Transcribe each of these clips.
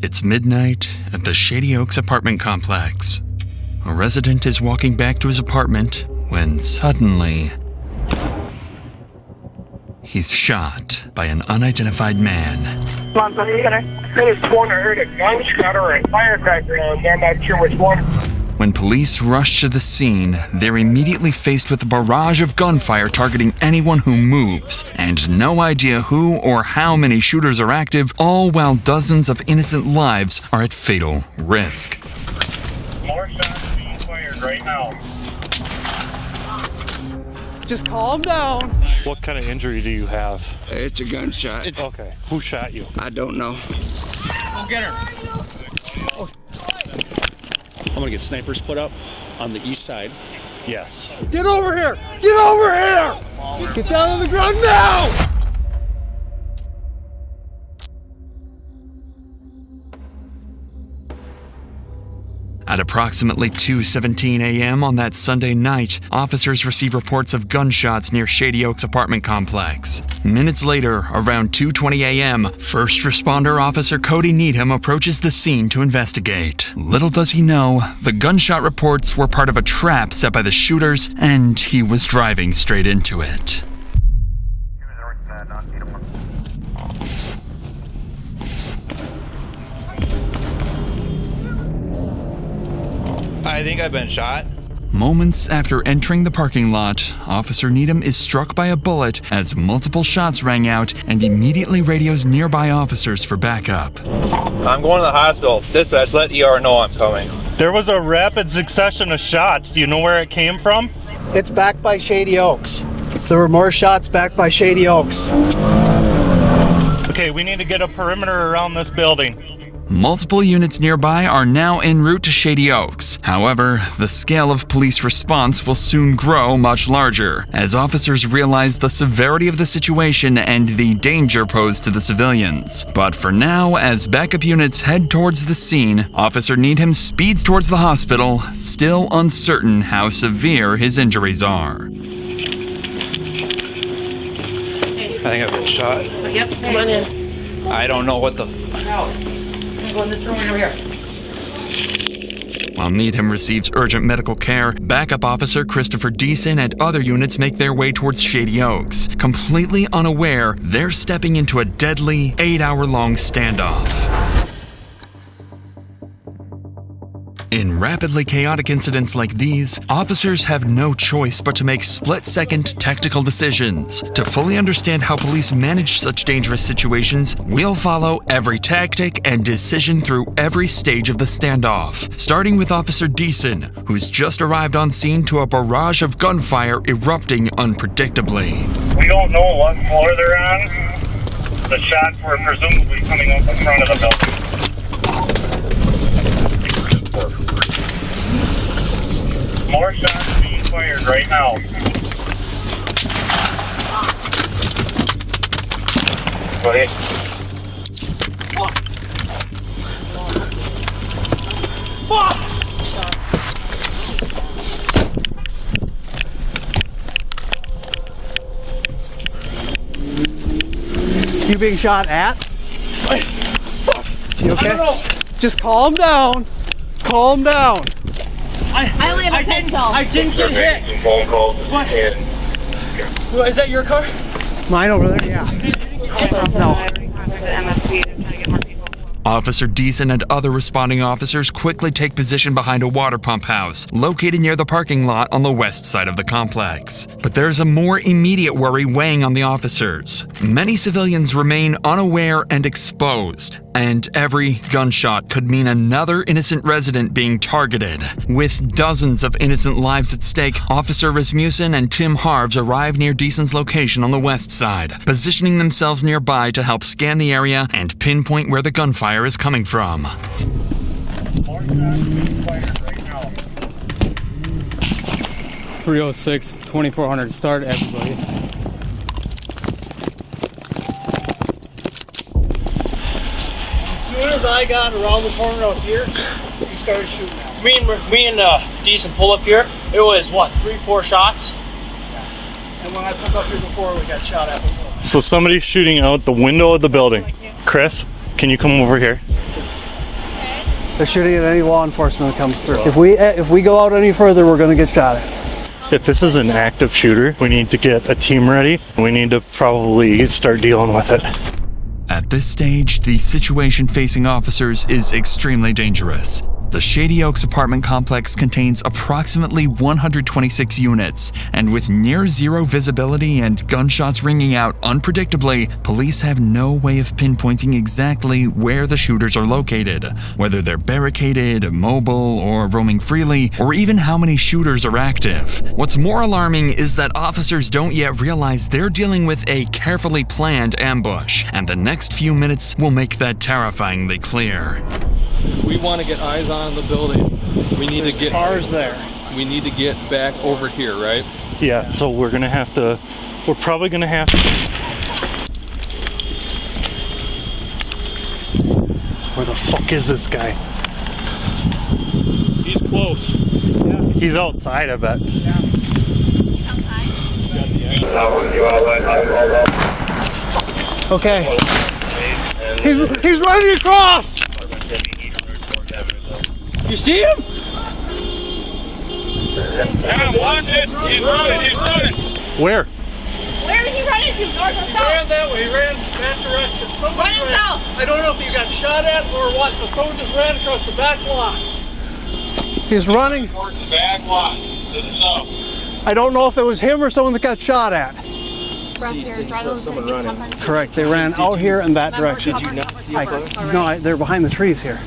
It's midnight at the Shady Oaks apartment complex. A resident is walking back to his apartment when suddenly he's shot by an unidentified man. I could have sworn I heard a gunshot or a firecracker, and I'm not sure which one. When police rush to the scene, they're immediately faced with a barrage of gunfire targeting anyone who moves, and no idea who or how many shooters are active, all while dozens of innocent lives are at fatal risk. More shots being fired right now. Just calm down. What kind of injury do you have? It's a gunshot. Okay. Who shot you? I don't know. Go get her. I'm gonna get snipers put up on the east side. Yes. Get over here! Get over here! Get down on the ground now! At approximately 2:17 a.m. on that Sunday night, officers receive reports of gunshots near Shady Oaks apartment complex. Minutes later, around 2:20 a.m., first responder officer Cody Needham approaches the scene to investigate. Little does he know, the gunshot reports were part of a trap set by the shooters, and he was driving straight into it. I think I've been shot. Moments after entering the parking lot, Officer Needham is struck by a bullet as multiple shots rang out and immediately radios nearby officers for backup. I'm going to the hospital. Dispatch, let ER know I'm coming. There was a rapid succession of shots. Do you know where it came from? It's back by Shady Oaks. There were more shots back by Shady Oaks. Okay, we need to get a perimeter around this building. Multiple units nearby are now en route to Shady Oaks. However, the scale of police response will soon grow much larger, as officers realize the severity of the situation and the danger posed to the civilians. But for now, as backup units head towards the scene, Officer Needham speeds towards the hospital, still uncertain how severe his injuries are. I think I've been shot. Yep, come on in. I don't know what the Go in this room right over here. While Needham receives urgent medical care, backup officer Christopher Deason and other units make their way towards Shady Oaks. Completely unaware, they're stepping into a deadly 8-hour-long standoff. In rapidly chaotic incidents like these, officers have no choice but to make split-second tactical decisions. To fully understand how police manage such dangerous situations, we'll follow every tactic and decision through every stage of the standoff, starting with Officer Deason, who's just arrived on scene to a barrage of gunfire erupting unpredictably. We don't know what floor they're on. The shots were presumably coming up in front of the building. More shots being fired right now. Go ahead. You being shot at? You okay? Just calm down. Calm down. I only have a pencil. I didn't get hit. Phone calls. What? Is that your car? Mine over there, yeah. No. Officer Deason and other responding officers quickly take position behind a water pump house, located near the parking lot on the west side of the complex. But there's a more immediate worry weighing on the officers. Many civilians remain unaware and exposed, and every gunshot could mean another innocent resident being targeted. With dozens of innocent lives at stake, Officer Rasmussen and Tim Harves arrive near Deason's location on the west side, positioning themselves nearby to help scan the area and pinpoint where the gunfire is coming from. More shots being fired right now. 306, 2400, start everybody. As soon as as I got around the corner out here, he started shooting at me. Me and Decent pull up here. It was what, 3-4 shots? And when I pulled up here before, we got shot at before. So somebody's shooting out the window of the building. Chris, can you come over here? They're shooting at any law enforcement that comes through. If we go out any further, we're going to get shot at. If this is an active shooter, we need to get a team ready. We need to probably start dealing with it. At this stage, the situation facing officers is extremely dangerous. The Shady Oaks apartment complex contains approximately 126 units, and with near zero visibility and gunshots ringing out unpredictably, police have no way of pinpointing exactly where the shooters are located, whether they're barricaded, mobile, or roaming freely, or even how many shooters are active. What's more alarming is that officers don't yet realize they're dealing with a carefully planned ambush, and the next few minutes will make that terrifyingly clear. We want to get eyes on the building. We need to get cars there. We need to get back over here, right? Yeah, so we're probably gonna have to. Where the fuck is this guy? He's close. Yeah. He's outside, I bet. Yeah. Okay. He's running across! You see him? Yeah, watch it. He's running. Where? Where is he running to? North or He south? ran that way, he ran that direction. Somebody Running ran. south. I don't know if you got shot at or what, but someone just ran across the back lot. He's running. Towards the back lot to the south. I don't know if it was him or someone that got shot at. Someone Correct, they ran out here in that direction. Did you not see No, they're behind the trees here.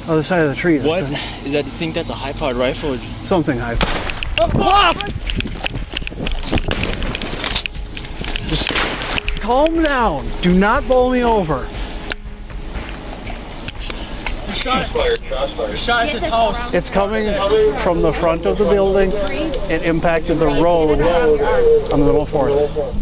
Other side of the trees. What? Is that, you think that's a high-powered rifle? Something high. Off! Just calm down. Do not bowl me over. Shot at this house. It's coming from the front of the building. It impacted the road on the Middle 4th.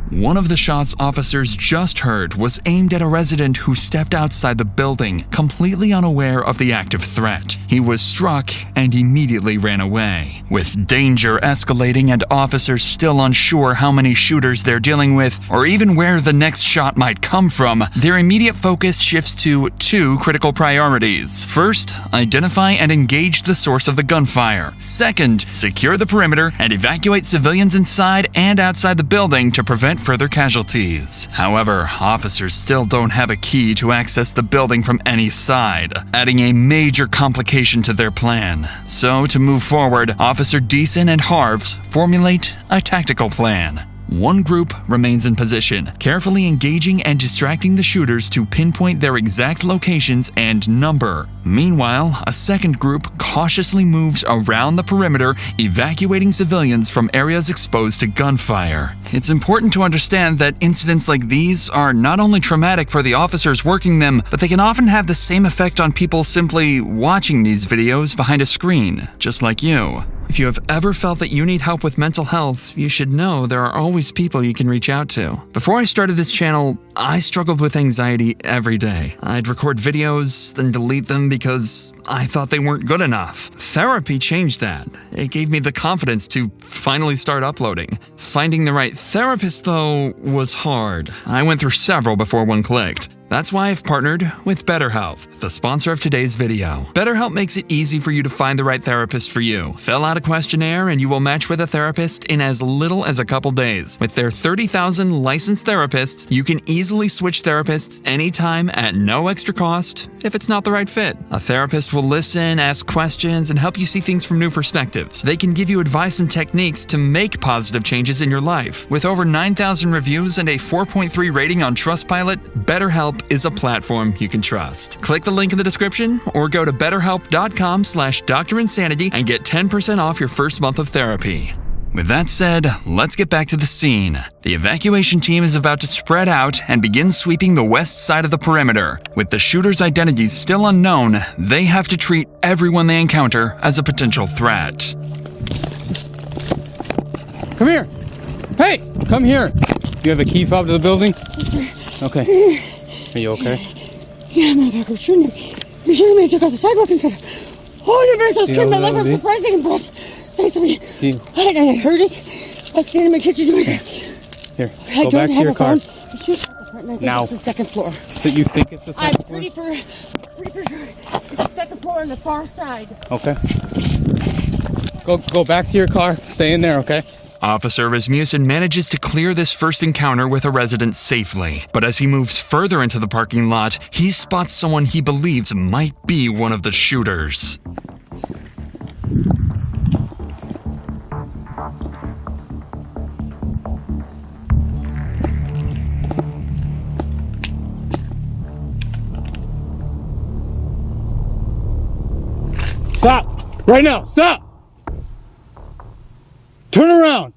One of the shots officers just heard was aimed at a resident who stepped outside the building, completely unaware of the active threat. He was struck and immediately ran away. With danger escalating and officers still unsure how many shooters they're dealing with, or even where the next shot might come from, their immediate focus shifts to two critical priorities. First, identify and engage the source of the gunfire. Second, secure the perimeter and evacuate civilians inside and outside the building to prevent further casualties. However, officers still don't have a key to access the building from any side, adding a major complication to their plan. So, to move forward, Officer Deason and Harves formulate a tactical plan. One group remains in position, carefully engaging and distracting the shooters to pinpoint their exact locations and number. Meanwhile, a second group cautiously moves around the perimeter, evacuating civilians from areas exposed to gunfire. It's important to understand that incidents like these are not only traumatic for the officers working them, but they can often have the same effect on people simply watching these videos behind a screen, just like you. If you have ever felt that you need help with mental health, you should know there are always people you can reach out to. Before I started this channel, I struggled with anxiety every day. I'd record videos, then delete them because I thought they weren't good enough. Therapy changed that. It gave me the confidence to finally start uploading. Finding the right therapist, though, was hard. I went through several before one clicked. That's why I've partnered with BetterHelp, the sponsor of today's video. BetterHelp makes it easy for you to find the right therapist for you. Fill out a questionnaire and you will match with a therapist in as little as a couple days. With their 30,000 licensed therapists, you can easily switch therapists anytime at no extra cost if it's not the right fit. A therapist will listen, ask questions, and help you see things from new perspectives. They can give you advice and techniques to make positive changes in your life. With over 9,000 reviews and a 4.3 rating on Trustpilot, BetterHelp is a platform you can trust. Click the link in the description or go to betterhelp.com/DrInsanity and get 10% off your first month of therapy. With that said, let's get back to the scene. The evacuation team is about to spread out and begin sweeping the west side of the perimeter. With the shooter's identities still unknown, they have to treat everyone they encounter as a potential threat. Come here. Hey, come here. You have a key fob to the building? Yes, sir. Okay. Are you okay? Yeah, motherfucker was shooting him. You're shooting me. I took out the sidewalk and said, oh, you're very those kids. I love her surprising and brought. Say something. I heard it. I was standing in my kitchen doing it. Here, go back to your car. Now. It's the second floor. So you think it's the second floor? I'm pretty for sure. It's the second floor on the far side. Okay. Go back to your car. Stay in there, okay? Officer Rasmussen manages to clear this first encounter with a resident safely. But as he moves further into the parking lot, he spots someone he believes might be one of the shooters. Stop! Right now! Stop! Turn around!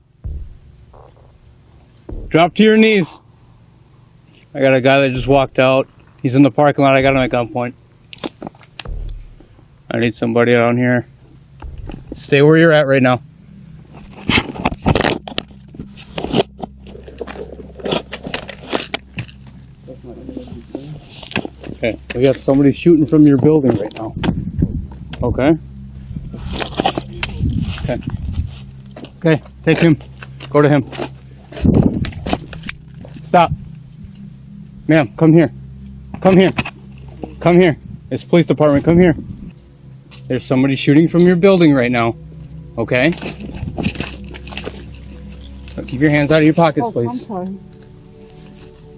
Drop to your knees. I got a guy that just walked out. He's in the parking lot. I got him at gunpoint. I need somebody around here. Stay where you're at right now. Okay, we got somebody shooting from your building right now. Okay. Okay. Okay, take him. Go to him. Stop. Ma'am, come here. Come here. Come here. It's police department. Come here. There's somebody shooting from your building right now. Okay? So keep your hands out of your pockets, please. I'm sorry.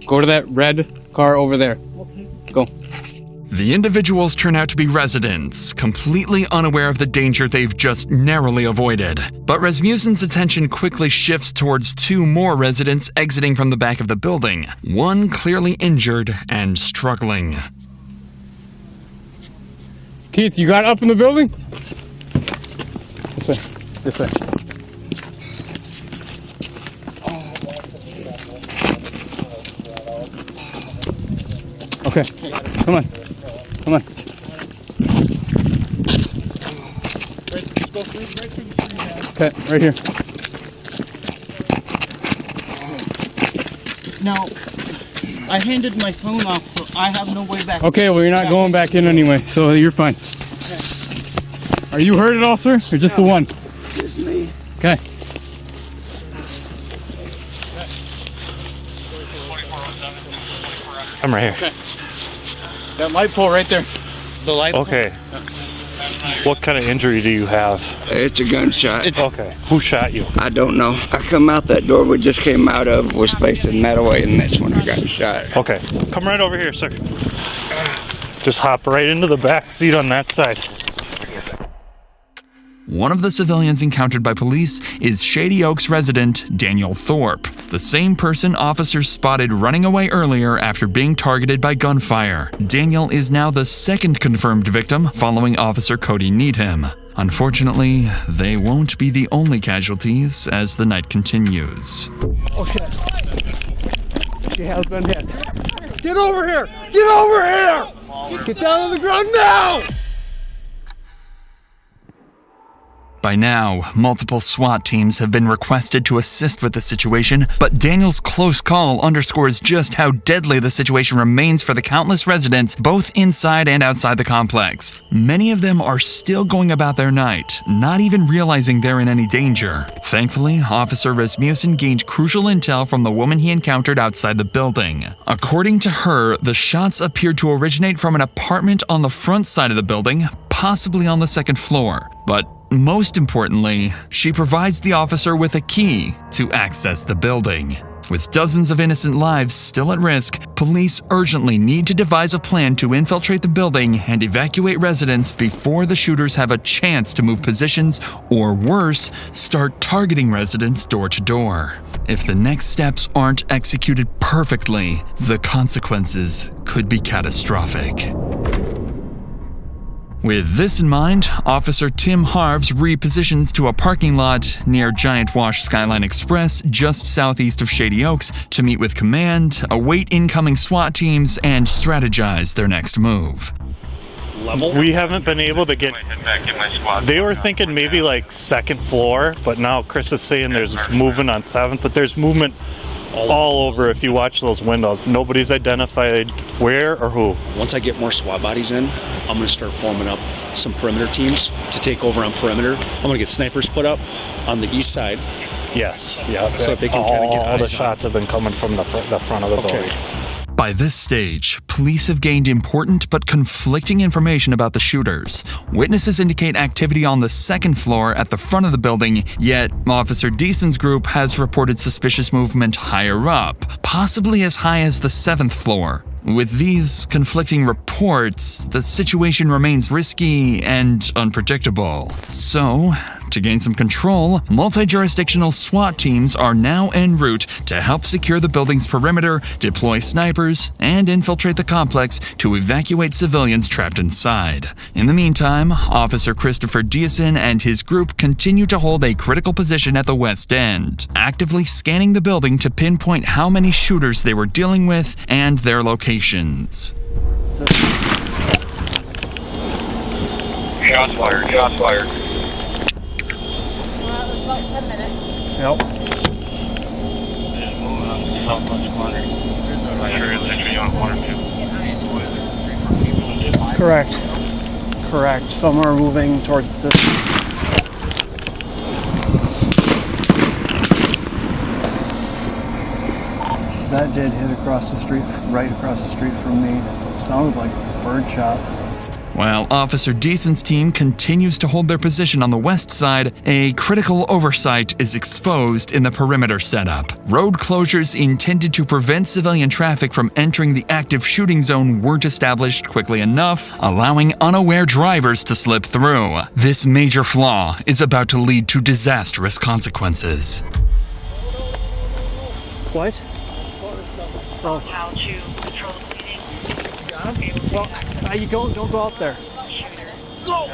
Go to that red car over there. Okay. Go. The individuals turn out to be residents, completely unaware of the danger they've just narrowly avoided. But Rasmussen's attention quickly shifts towards two more residents exiting from the back of the building, one clearly injured and struggling. Keith, you got up in the building? This way. This way. Okay, come on. Come on. Okay, right here. Now, I handed my phone off, so I have no way back. Okay, well, you're not going back in anyway, so you're fine. Okay. Are you hurt at all, sir? Or just the one? Just me. Okay. I'm right here. Okay. That light pole right there. The light. Okay. What kind of injury do you have? It's a gunshot. Okay. Who shot you? I don't know. I come out that door we just came out of, was facing that way, and that's when I got shot. Okay. Come right over here, sir. Just hop right into the back seat on that side. One of the civilians encountered by police is Shady Oaks resident Daniel Thorpe, the same person officers spotted running away earlier after being targeted by gunfire. Daniel is now the second confirmed victim following Officer Cody Needham. Unfortunately, they won't be the only casualties as the night continues. Okay. She has been hit. Get over here! Get over here! Get down on the ground now! By now, multiple SWAT teams have been requested to assist with the situation, but Daniel's close call underscores just how deadly the situation remains for the countless residents both inside and outside the complex. Many of them are still going about their night, not even realizing they're in any danger. Thankfully, Officer Rasmussen gained crucial intel from the woman he encountered outside the building. According to her, the shots appeared to originate from an apartment on the front side of the building, possibly on the second floor. But most importantly, she provides the officer with a key to access the building. With dozens of innocent lives still at risk, police urgently need to devise a plan to infiltrate the building and evacuate residents before the shooters have a chance to move positions, or worse, start targeting residents door to door. If the next steps aren't executed perfectly, the consequences could be catastrophic. With this in mind, Officer Tim Harves repositions to a parking lot near Giant Wash Skyline Express just southeast of Shady Oaks to meet with command, await incoming SWAT teams, and strategize their next move. We haven't been able to get... They were thinking maybe like second floor, but now Chris is saying there's movement on 7th, but there's movement all over. If you watch those windows, nobody's identified where or who. Once I get more SWAT bodies in, I'm going to start forming up some perimeter teams to take over on perimeter. I'm going to get snipers put up on the east side. Yes, yeah. So that they can kind of get all the eyes on. shots have been coming from the front of the building. By this stage, police have gained important but conflicting information about the shooters. Witnesses indicate activity on the second floor at the front of the building, yet Officer Deason's group has reported suspicious movement higher up, possibly as high as the 7th floor. With these conflicting reports, the situation remains risky and unpredictable. So, to gain some control, multi-jurisdictional SWAT teams are now en route to help secure the building's perimeter, deploy snipers, and infiltrate the complex to evacuate civilians trapped inside. In the meantime, Officer Christopher Deason and his group continue to hold a critical position at the west end, actively scanning the building to pinpoint how many shooters they were dealing with and their locations. Shots fired, shots fired. Well, it was about 10 minutes. Yep. Correct. Some are moving towards this. That did hit across the street, right across the street from me. It sounded like a bird shot. While Officer Deason's team continues to hold their position on the west side, a critical oversight is exposed in the perimeter setup. Road closures intended to prevent civilian traffic from entering the active shooting zone weren't established quickly enough, allowing unaware drivers to slip through. This major flaw is about to lead to disastrous consequences. What? Oh. How to control the bleeding. Well, you don't go out there. Go!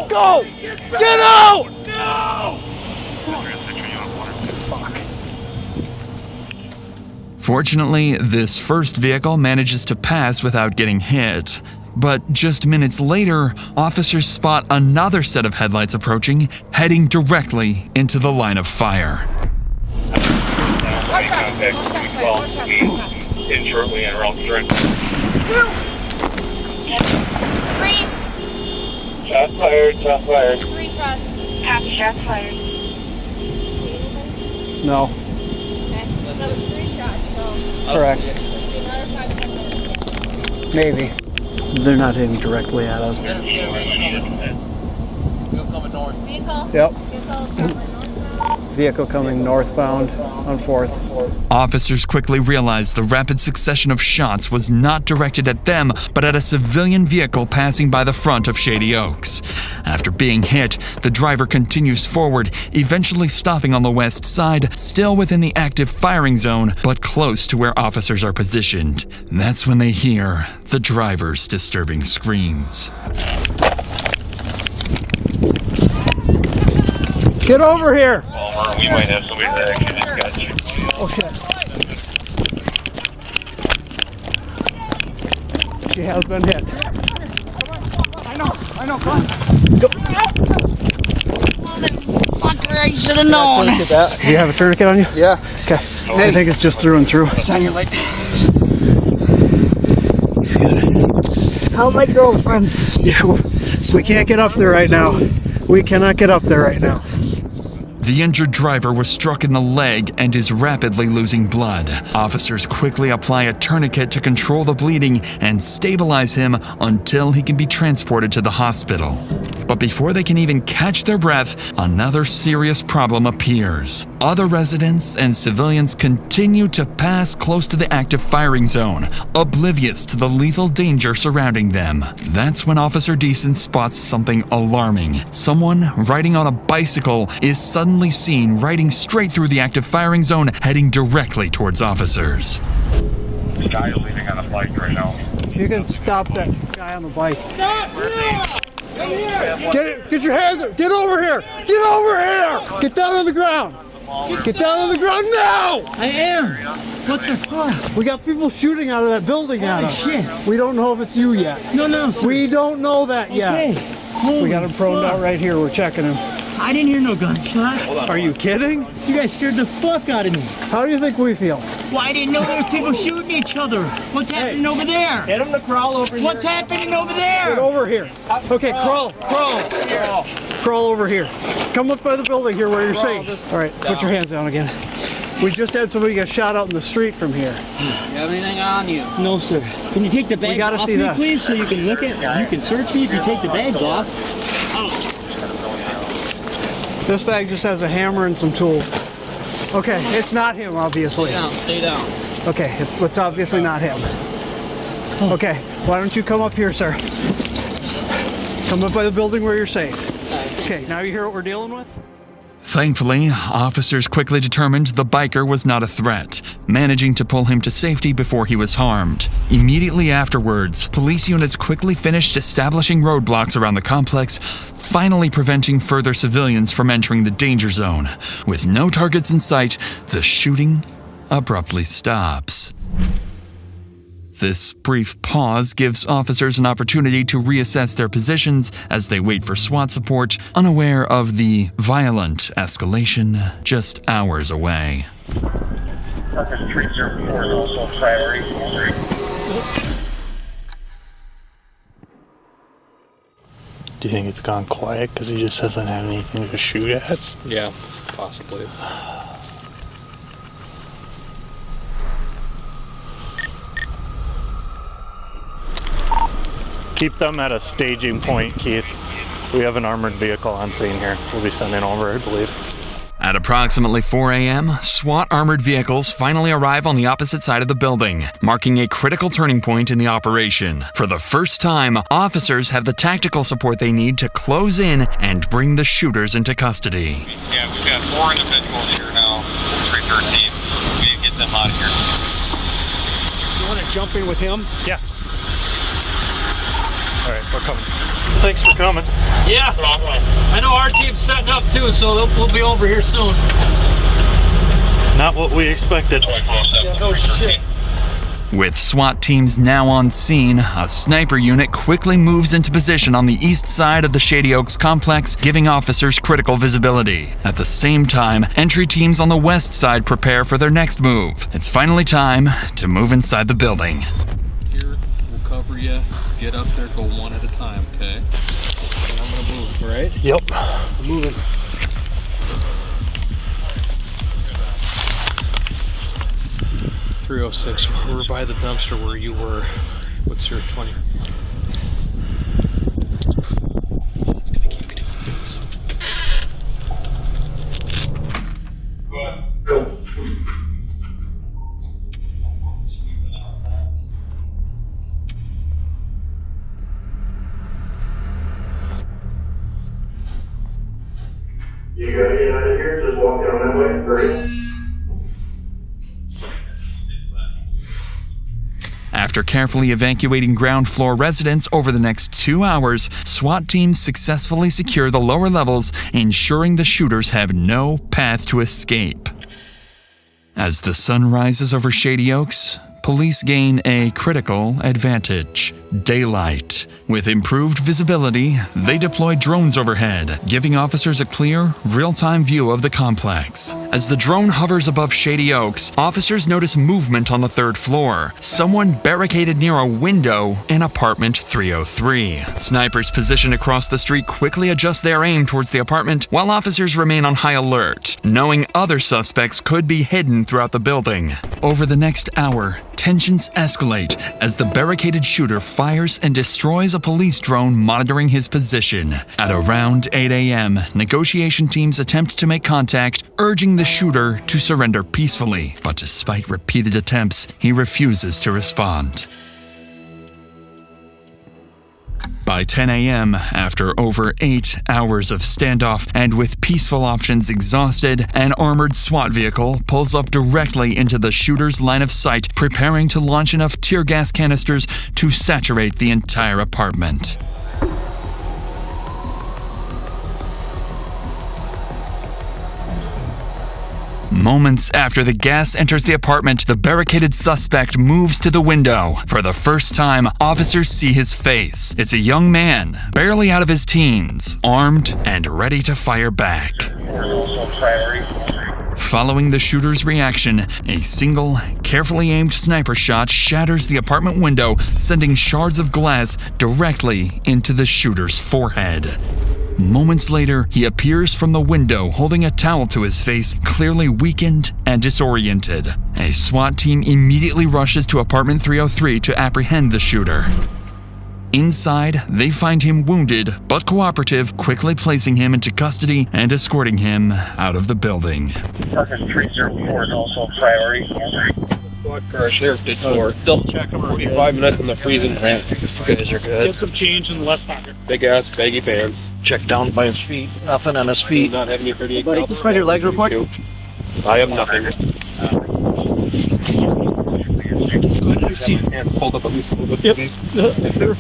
Go! Get out! No! Fuck. Fortunately, this first vehicle manages to pass without getting hit. But just minutes later, officers spot another set of headlights approaching, heading directly into the line of fire. Contact 212 in shortly and around the drink. 2, 3. Shots fired, shots fired. 3 shots. Half shots fired. No. Okay. That was 3 shots, so Correct. another 5-10 minutes. Maybe. They're not hitting directly at us. Vehicle coming north. Vehicle. Yep. Vehicle coming northbound. Vehicle coming northbound on 4th. Officers quickly realized the rapid succession of shots was not directed at them, but at a civilian vehicle passing by the front of Shady Oaks. After being hit, the driver continues forward, eventually stopping on the west side, still within the active firing zone, but close to where officers are positioned. That's when they hear the driver's disturbing screams. Get over here! Well, we might have somebody that actually just got you. Oh shit. She has been hit. I know, come on. Let's go. Fucker, I should have known. Do you have a tourniquet on you? Yeah. Okay. I think it's just through and through. Shine your light. How my girlfriend? Yeah, we can't get up there right now. We cannot get up there right now. The injured driver was struck in the leg and is rapidly losing blood. Officers quickly apply a tourniquet to control the bleeding and stabilize him until he can be transported to the hospital. But before they can even catch their breath, another serious problem appears. Other residents and civilians continue to pass close to the active firing zone, oblivious to the lethal danger surrounding them. That's when Officer Deason spots something alarming. Someone riding on a bicycle is suddenly seen riding straight through the active firing zone, heading directly towards officers. This guy is leaving on a bike right now. You can stop that guy on the bike. Get your hands up! Get over here! Get over here! Get down on the ground! Get down on the ground now! I am. What the fuck? We got people shooting out of that building at us. Shit. We don't know if it's you yet. No, sir. We don't know that yet. Okay. We got him proned out right here. We're checking him. I didn't hear no gunshots. Are you kidding? You guys scared the fuck out of me. How do you think we feel? Well, I didn't know there was people shooting each other. What's happening over there? Get him to crawl over here. What's happening over there? Get over here. Okay, crawl. Crawl over here. Come up by the building here where you're safe. All right, put your hands down again. We just had somebody get shot out in the street from here. You have anything on you? No, sir. Can you take the bags gotta off see me, this. please, so you can look at? You can search me if you take the bags off. This bag just has a hammer and some tools. Okay, it's not him, obviously. Stay down. Okay, it's obviously not him. Okay, why don't you come up here, sir? Come up by the building where you're safe. Okay, now you hear what we're dealing with? Thankfully, officers quickly determined the biker was not a threat, managing to pull him to safety before he was harmed. Immediately afterwards, police units quickly finished establishing roadblocks around the complex, finally preventing further civilians from entering the danger zone. With no targets in sight, the shooting abruptly stops. This brief pause gives officers an opportunity to reassess their positions as they wait for SWAT support, unaware of the violent escalation just hours away. Officer 304 is also a priority. Do you think it's gone quiet because he just hasn't had anything to shoot at? Yeah, possibly. Keep them at a staging point, Keith. We have an armored vehicle on scene here. We'll be sending over, I believe. At approximately 4 a.m., SWAT armored vehicles finally arrive on the opposite side of the building, marking a critical turning point in the operation. For the first time, officers have the tactical support they need to close in and bring the shooters into custody. Yeah, we've got 4 individuals here now, 313. We need to get them out of here. You want to jump in with him? Yeah. All right, we're coming. Thanks for coming. Yeah. I know our team's setting up too, so we'll be over here soon. Not what we expected. Yeah, no shit. With SWAT teams now on scene, a sniper unit quickly moves into position on the east side of the Shady Oaks complex, giving officers critical visibility. At the same time, entry teams on the west side prepare for their next move. It's finally time to move inside the building. Here, we'll cover you. Get up there, go one at a time, okay? And I'm gonna move, right? Yep. I'm moving. .306, we're by the dumpster where you were. What's your 20? It's gonna keep getting loose. Go. You gotta get out of here, just walk down that way, hurry. After carefully evacuating ground floor residents over the next 2 hours, SWAT teams successfully secure the lower levels, ensuring the shooters have no path to escape. As the sun rises over Shady Oaks, police gain a critical advantage: daylight. With improved visibility, they deploy drones overhead, giving officers a clear, real-time view of the complex. As the drone hovers above Shady Oaks, officers notice movement on the 3rd floor. Someone barricaded near a window in apartment 303. Snipers positioned across the street quickly adjust their aim towards the apartment, while officers remain on high alert, knowing other suspects could be hidden throughout the building. Over the next hour, tensions escalate as the barricaded shooter fires and destroys a police drone monitoring his position. At around 8 a.m., negotiation teams attempt to make contact, urging the shooter to surrender peacefully. But despite repeated attempts, he refuses to respond. By 10 a.m., after over 8 hours of standoff and with peaceful options exhausted, an armored SWAT vehicle pulls up directly into the shooter's line of sight, preparing to launch enough tear gas canisters to saturate the entire apartment. Moments after the gas enters the apartment, the barricaded suspect moves to the window. For the first time, officers see his face. It's a young man, barely out of his teens, armed and ready to fire back. Following the shooter's reaction, a single, carefully aimed sniper shot shatters the apartment window, sending shards of glass directly into the shooter's forehead. Moments later, he appears from the window holding a towel to his face, clearly weakened and disoriented. A SWAT team immediately rushes to apartment 303 to apprehend the shooter. Inside, they find him wounded but cooperative, quickly placing him into custody and escorting him out of the building. Apartment 304 is also a priority. What our sheriff did for double check 45 minutes in the freezing rain. You guys are good. Get some change in the left pocket. Big ass baggy pants. Check down by his feet. Nothing on his feet. Not having your 38. Buddy, can you spread your legs real quick? I have nothing. You see hands pulled up at least a little bit. Yep.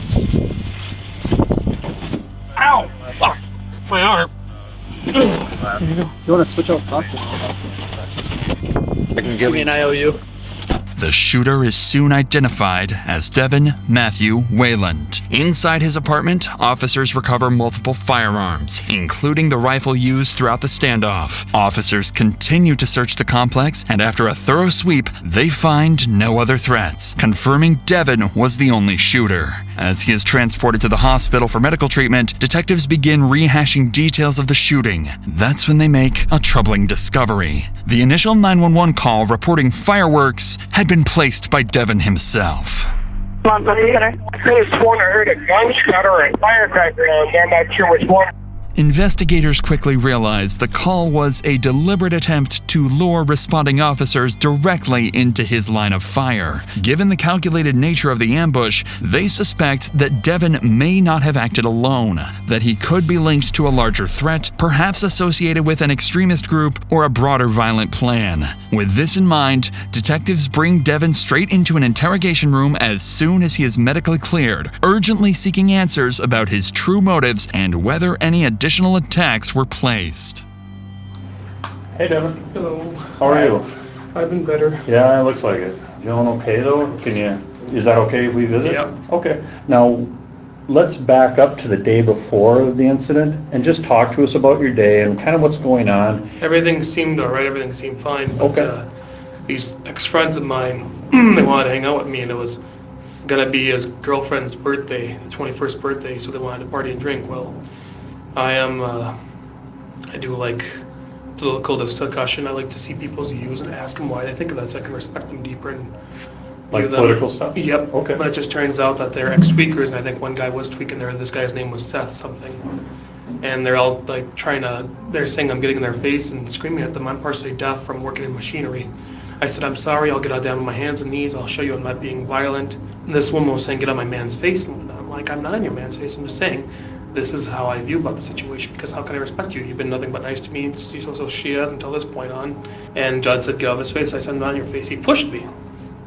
Ow! Fuck! My arm. There you go. You want to switch out doctors? I can give me an IOU. The shooter is soon identified as Devin Matthew Wayland. Inside his apartment, officers recover multiple firearms, including the rifle used throughout the standoff. Officers continue to search the complex, and after a thorough sweep, they find no other threats, confirming Devin was the only shooter. As he is transported to the hospital for medical treatment, detectives begin rehashing details of the shooting. That's when they make a troubling discovery. The initial 911 call reporting fireworks had been placed by Devin himself. I sworn I heard a gunshot or a firecracker, and I'm not sure which one. Investigators quickly realized the call was a deliberate attempt to lure responding officers directly into his line of fire. Given the calculated nature of the ambush, they suspect that Devin may not have acted alone, that he could be linked to a larger threat, perhaps associated with an extremist group or a broader violent plan. With this in mind, detectives bring Devin straight into an interrogation room as soon as he is medically cleared, urgently seeking answers about his true motives and whether any additional attacks were placed. Hey, Devin. Hello. How are you? I've been better. Yeah, it looks like it. Feeling okay though? Is that okay if we visit? Yep. Okay. Now, let's back up to the day before the incident and just talk to us about your day and kind of what's going on. Everything seemed alright, everything seemed fine. But, Okay. These ex-friends of mine, they wanted to hang out with me, and it was gonna be his girlfriend's birthday, the 21st birthday, so they wanted to party and drink. Well, I do like political discussion. I like to see people's views and ask them why they think of that so I can respect them deeper and Like view them. political stuff? Yep. Okay. But it just turns out that they're ex-tweakers, and I think one guy was tweaking there. This guy's name was Seth something. And they're all like they're saying I'm getting in their face and screaming at them. I'm partially deaf from working in machinery. I said, I'm sorry, I'll get down on my hands and knees, I'll show you I'm not being violent. And this woman was saying, get on my man's face. And I'm like, I'm not on your man's face, I'm just saying, this is how I view about the situation, because how can I respect you? You've been nothing but nice to me, so she has until this point on. And Judd said, get off his face. I said, I'm not on your face. He pushed me.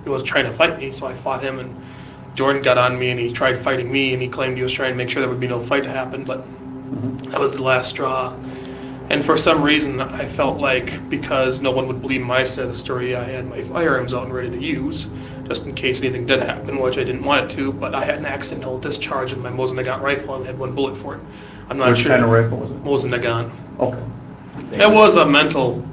He was trying to fight me, so I fought him, and Jordan got on me and he tried fighting me, and he claimed he was trying to make sure there would be no fight to happen, but that was the last straw. And for some reason, I felt like because no one would believe my side of the story, I had my firearms out and ready to use, just in case anything did happen, which I didn't want it to, but I had an accidental discharge in my Mosin-Nagant rifle and had one bullet for it. I'm not Which sure. kind of rifle was it? Mosin-Nagant. Okay. It was a mental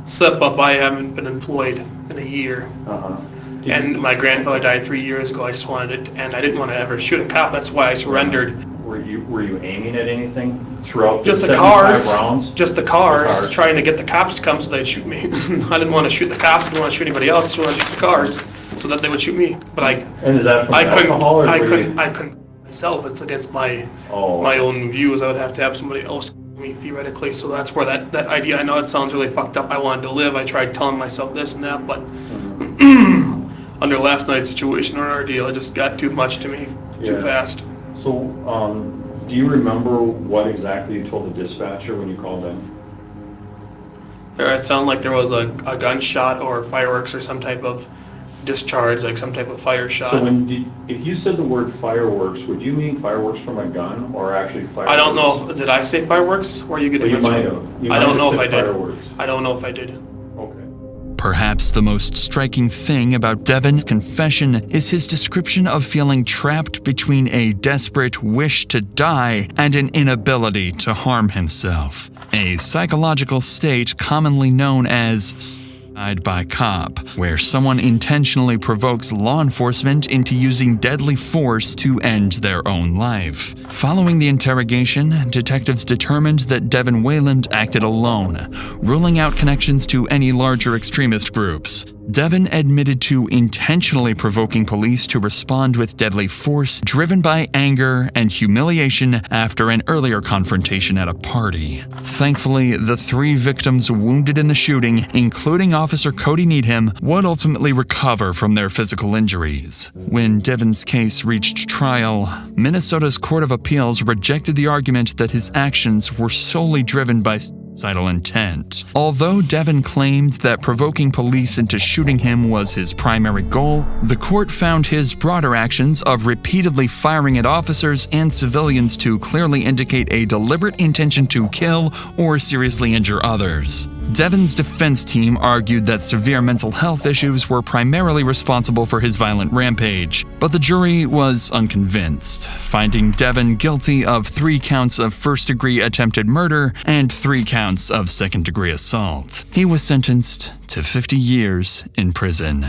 slip-up. I haven't been employed in a year. Uh-huh. And my grandfather died 3 years ago. I just wanted it, and I didn't want to ever shoot a cop. That's why I surrendered. Were you aiming at anything throughout Just the the 75 cars, rounds? just the cars, trying to get the cops to come so they'd shoot me. I didn't want to shoot the cops, I didn't want to shoot anybody else, I just wanted to shoot the cars so that they would shoot me. But And is that from alcohol or I were you- couldn't myself. It's against my own views. I would have to have somebody else shoot me theoretically. So that's where that idea. I know it sounds really fucked up. I wanted to live. I tried telling myself this and that, but under last night's situation or ordeal, it just got too much to me, too fast. So, do you remember what exactly you told the dispatcher when you called in? It sounded like there was a gunshot or fireworks or some type of discharge, like some type of fire shot. So if you said the word fireworks, would you mean fireworks from a gun or actually fireworks? I don't know. Did I say fireworks? Or are you getting Well, you this might one? have. You I might don't know have if I said did. fireworks. I don't know if I did. Okay. Perhaps the most striking thing about Devin's confession is his description of feeling trapped between a desperate wish to die and an inability to harm himself, a psychological state commonly known as suicide by cop, where someone intentionally provokes law enforcement into using deadly force to end their own life. Following the interrogation, detectives determined that Devin Wayland acted alone, ruling out connections to any larger extremist groups. Devin admitted to intentionally provoking police to respond with deadly force, driven by anger and humiliation after an earlier confrontation at a party. Thankfully, the 3 victims wounded in the shooting, including Officer Cody Needham, would ultimately recover from their physical injuries. When Devin's case reached trial, Minnesota's Court of Appeals rejected the argument that his actions were solely driven by suicidal intent. Although Devin claimed that provoking police into shooting him was his primary goal, the court found his broader actions of repeatedly firing at officers and civilians to clearly indicate a deliberate intention to kill or seriously injure others. Devin's defense team argued that severe mental health issues were primarily responsible for his violent rampage, but the jury was unconvinced, finding Devin guilty of 3 counts of first-degree attempted murder and 3 counts of second-degree assault. He was sentenced to 50 years in prison.